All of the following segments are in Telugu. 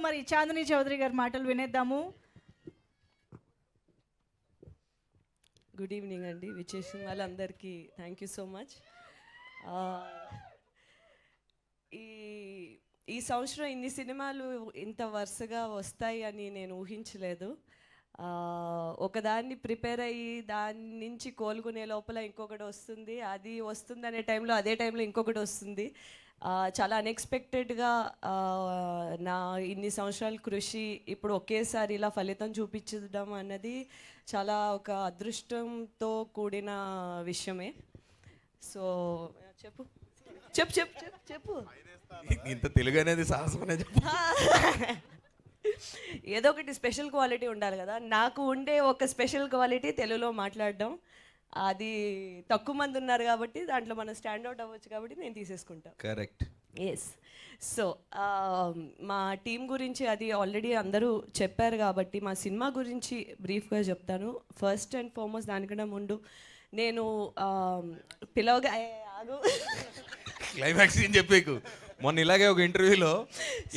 మరి చాందిని చౌదరి గారి మాటలు వినేద్దాము. గుడ్ ఈవినింగ్ అండి, విచ్చేసిన వాళ్ళందరికీ థ్యాంక్ యూ సో మచ్. ఈ సంవత్సరం ఇన్ని సినిమాలు ఇంత వరుసగా వస్తాయి అని నేను ఊహించలేదు. ఒకదాన్ని ప్రిపేర్ అయ్యి దాని నుంచి కోలుకునే లోపల ఇంకొకటి వస్తుంది, అది వస్తుంది అనే టైంలో అదే టైంలో ఇంకొకటి వస్తుంది. చాలా అన్ఎక్స్పెక్టెడ్గా నా ఇన్ని సంవత్సరాల కృషి ఇప్పుడు ఒకేసారి ఇలా ఫలితం చూపించడం అన్నది చాలా ఒక అదృష్టంతో కూడిన విషయమే. సో చెప్పు చెప్పు చెప్పు చెప్పు చెప్పు ఇంత తెలుగు అనేది సాహసమనే చెప్పు. ఏదో ఒకటి స్పెషల్ క్వాలిటీ ఉండాలి కదా. నాకు ఉండే ఒక స్పెషల్ క్వాలిటీ తెలుగులో మాట్లాడడం. అది తక్కువ మంది ఉన్నారు కాబట్టి దాంట్లో మనం స్టాండ్అవుట్ అవ్వచ్చు కాబట్టి నేను తీసేసుకుంటాను. కరెక్ట్. ఎస్. సో మా టీం గురించి అది ఆల్రెడీ అందరూ చెప్పారు కాబట్టి మా సినిమా గురించి బ్రీఫ్గా చెప్తాను. ఫస్ట్ అండ్ ఫార్మోస్ట్ దానికన్నా ముందు నేను పిలవగా ఆగు క్లైమాక్స్ ఏం చెప్పేకు. మొన్న ఇలాగే ఒక ఇంటర్వ్యూలో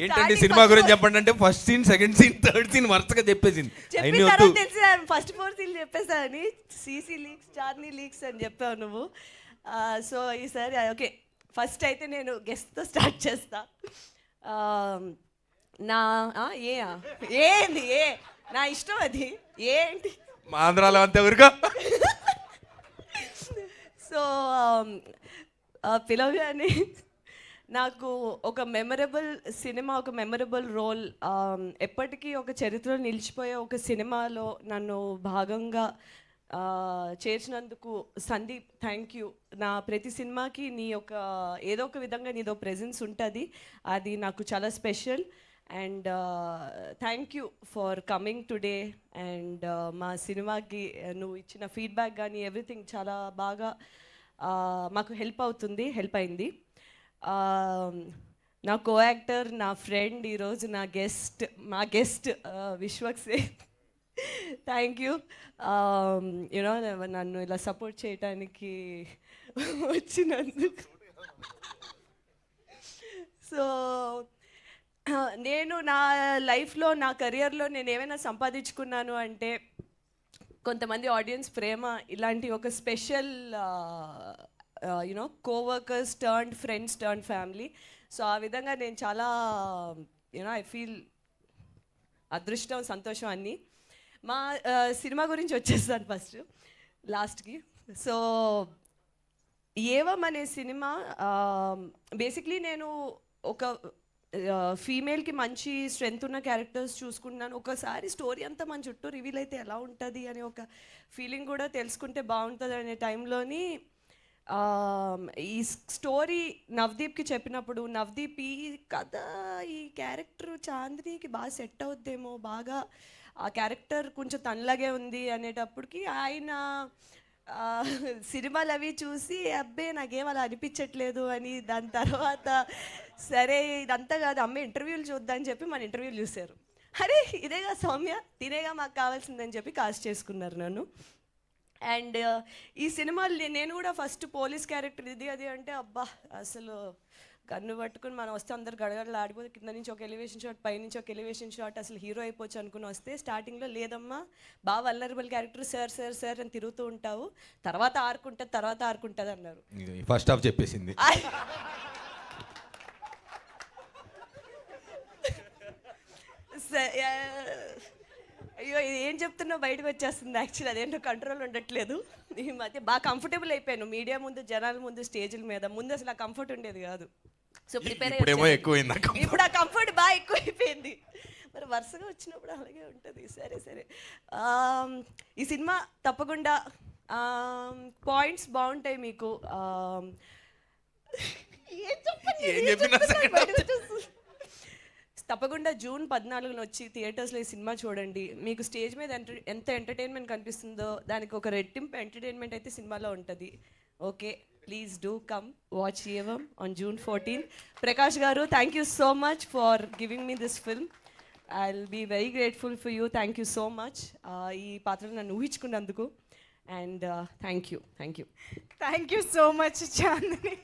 ఏంటంటే సినిమా గురించి చెప్పండి అంటే first scene, second scene, third scene వరుసగా చెప్పేసింది. తెలిసి ఫస్ట్ 4 సీన్లు చెప్పేసాని సీసీ లీక్స్, చార్నీ లీక్స్ అని చెప్పావు నువ్వు. సో ఈసారి ఓకే, ఫస్ట్ అయితే నేను గెస్ట్తో స్టార్ట్ చేస్తా. నా ఏంది నా ఇష్టం అది ఏంటి మా ఆంధ్రాలో అంతే ఊరుగా. సో పిలవగానే నాకు ఒక మెమరబుల్ సినిమా, ఒక మెమరబుల్ రోల్, ఎప్పటికీ ఒక చరిత్రలో నిలిచిపోయే ఒక సినిమాలో నన్ను భాగంగా చేర్చినందుకు సందీప్ థ్యాంక్ యూ. నా ప్రతి సినిమాకి నీ ఒక ఏదో ఒక విధంగా నీదో ప్రెజెన్స్ ఉంటుంది, అది నాకు చాలా special. And thank you for coming today. And మా సినిమాకి నువ్వు ఇచ్చిన ఫీడ్బ్యాక్ కానీ ఎవ్రీథింగ్ చాలా బాగా మాకు హెల్ప్ అయింది. నా కో యాక్టర్, నా ఫ్రెండ్, ఈరోజు మా guest Vishwak Sen, thank you. You know నన్ను ఇలా సపోర్ట్ చేయటానికి వచ్చినందుకు. సో నేను నా లైఫ్లో, నా కెరియర్లో నేను ఏమైనా సంపాదించుకున్నాను అంటే కొంతమంది ఆడియన్స్ ప్రేమ, ఇలాంటి ఒక special you know coworkers turned friends turned family. So ఆ విధంగా నేను చాలా యూనో ఐ ఫీల్ అదృష్టం, సంతోషం అన్నీ. మా సినిమా గురించి వచ్చేస్తాను ఫస్ట్ లాస్ట్కి. సో ఏవం అనే సినిమా బేసిక్లీ నేను ఒక ఫీమేల్కి మంచి స్ట్రెంగ్త్ ఉన్న క్యారెక్టర్స్ చూసుకుంటున్నాను. ఒకసారి స్టోరీ అంతా మన చుట్టూ రివీల్ అయితే ఎలా ఉంటుంది అనే ఒక ఫీలింగ్ కూడా తెలుసుకుంటే బాగుంటుంది అనే టైంలోని ఈ స్టోరీ నవదీప్కి చెప్పినప్పుడు నవదీప్ ఈ కథ, ఈ క్యారెక్టర్ చాందినికి బాగా సెట్ అవుద్దేమో, బాగా ఆ క్యారెక్టర్ కొంచెం తనలాగే ఉంది అనేటప్పటికి ఆయన సినిమాలు అవి చూసి అబ్బే నాకేం అలా అనిపించట్లేదు అని, దాని తర్వాత సరే ఇదంతా కాదు అమ్మ ఇంటర్వ్యూలు చూద్దామని చెప్పి మన ఇంటర్వ్యూలు చూశారు. అరే ఇదేగా సౌమ్య, తినేగా మాకు కావాల్సిందని చెప్పి కాస్ట్ చేసుకున్నారు నన్ను. అండ్ ఈ సినిమాలు నేను కూడా ఫస్ట్ పోలీస్ క్యారెక్టర్ ఇది అది అంటే అబ్బా అసలు గన్ను పట్టుకుని మనం వస్తే అందరు గడగడలు ఆడిపోతే, కింద నుంచి ఒక ఎలివేషన్ షాట్, పైనుంచి ఒక ఎలివేషన్ షాట్, అసలు హీరో అయిపోవచ్చు అనుకుని వస్తే స్టార్టింగ్లో లేదమ్మా బాగా vulnerable character, sir sir sir అని తిరుగుతూ ఉంటావు, తర్వాత ఆరుకుంటుంది అన్నారు. ఫస్ట్ హాఫ్ చెప్పేసింది. అయ్యో ఏం చెప్తున్నావు బయటకు వచ్చేస్తుంది. యాక్చువల్లీ అదేంటో కంట్రోల్ ఉండట్లేదు. ఈ మధ్య బాగా కంఫర్టబుల్ అయిపోయాను మీడియా ముందు, జనాల ముందు, స్టేజ్ల మీద. ముందు అసలు ఆ కంఫర్ట్ ఉండేది కాదు. సో ప్రిపేర్ ఇప్పుడు ఆ కంఫర్ట్ బాగా ఎక్కువైపోయింది. మరి వరుసగా వచ్చినప్పుడు అలాగే ఉంటుంది. సరే ఈ సినిమా తప్పకుండా పాయింట్స్ బాగుంటాయి మీకు. తప్పకుండా జూన్ 14న వచ్చి థియేటర్స్లో ఈ సినిమా చూడండి. మీకు స్టేజ్ మీద ఎంత ఎంటర్టైన్మెంట్ కనిపిస్తుందో దానికి ఒక రెట్టింపు ఎంటర్టైన్మెంట్ అయితే సినిమాలో ఉంటుంది. Okay, please do come watch Evam on June 14. Prakash గారు thank you so much for giving me this film. I will be very grateful for you. Thank you so much ఈ పాత్రను నన్ను ఊహించుకున్నందుకు. And thank you so much Chandini.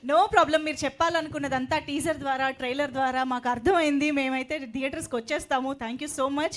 No problem. మీరు చెప్పాలనుకున్నదంతా టీజర్ ద్వారా ట్రైలర్ ద్వారా మాకు అర్థమైంది. మేమైతే థియేటర్స్కి వచ్చేస్తాము. Thank you so much.